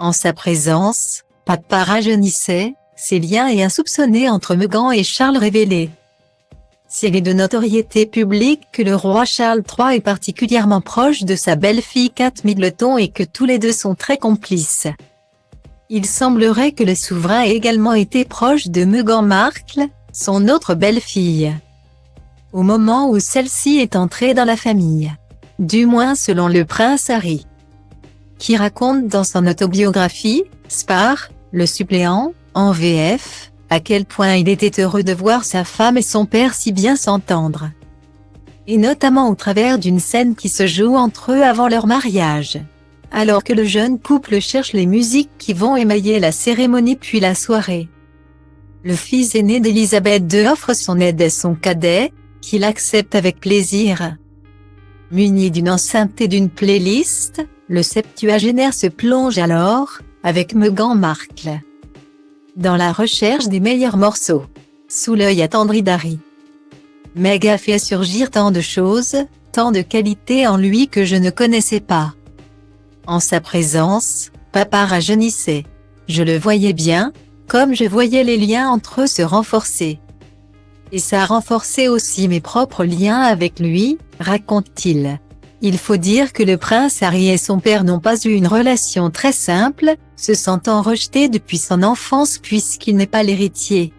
En sa présence, papa rajeunissait, ses liens et insoupçonnés entre Meghan et Charles révélés. S'il est de notoriété publique que le roi Charles III est particulièrement proche de sa belle-fille Kate Middleton et que tous les deux sont très complices. Il semblerait que le souverain ait également été proche de Meghan Markle, son autre belle-fille, au moment où celle-ci est entrée dans la famille. Du moins selon le prince Harry, qui raconte dans son autobiographie, Spare, le suppléant, en VF, à quel point il était heureux de voir sa femme et son père si bien s'entendre. Et notamment au travers d'une scène qui se joue entre eux avant leur mariage. Alors que le jeune couple cherche les musiques qui vont émailler la cérémonie puis la soirée. Le fils aîné d'Élisabeth II offre son aide à son cadet, qu'il accepte avec plaisir. Muni d'une enceinte et d'une playlist, le septuagénaire se plonge alors, avec Meghan Markle, dans la recherche des meilleurs morceaux, sous l'œil attendri d'Harry. Meg a fait surgir tant de choses, tant de qualités en lui que je ne connaissais pas. En sa présence, papa rajeunissait. Je le voyais bien, comme je voyais les liens entre eux se renforcer. Et ça a renforcé aussi mes propres liens avec lui, raconte-t-il. Il faut dire que le prince Harry et son père n'ont pas eu une relation très simple, se sentant rejeté depuis son enfance puisqu'il n'est pas l'héritier.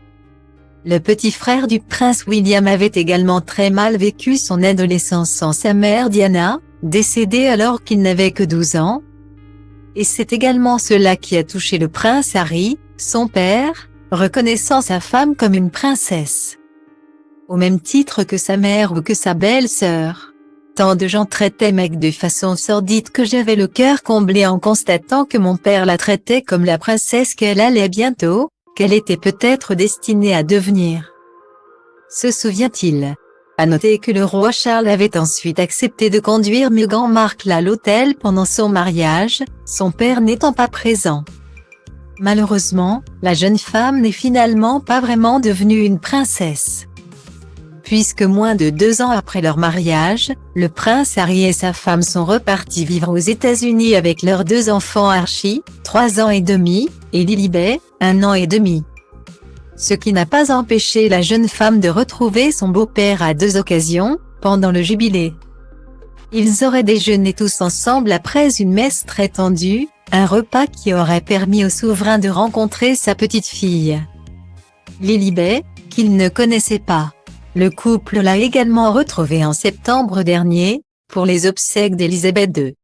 Le petit frère du prince William avait également très mal vécu son adolescence sans sa mère Diana, décédée alors qu'il n'avait que 12 ans. Et c'est également cela qui a touché le prince Harry, son père, reconnaissant sa femme comme une princesse, au même titre que sa mère ou que sa belle-sœur. Tant de gens traitaient Meg de façon sordide que j'avais le cœur comblé en constatant que mon père la traitait comme la princesse qu'elle allait bientôt, qu'elle était peut-être destinée à devenir. Se souvient-il? À noter que le roi Charles avait ensuite accepté de conduire Meghan Markle à l'hôtel pendant son mariage, son père n'étant pas présent. Malheureusement, la jeune femme n'est finalement pas vraiment devenue une princesse, puisque moins de 2 ans après leur mariage, le prince Harry et sa femme sont repartis vivre aux États-Unis avec leurs 2 enfants Archie, 3 ans et demi, et Lilibet, 1 an et demi. Ce qui n'a pas empêché la jeune femme de retrouver son beau-père à 2 occasions, pendant le jubilé. Ils auraient déjeuné tous ensemble après une messe très tendue, un repas qui aurait permis au souverain de rencontrer sa petite-fille, Lilibet, qu'il ne connaissait pas. Le couple l'a également retrouvé en septembre dernier, pour les obsèques d'Élisabeth II.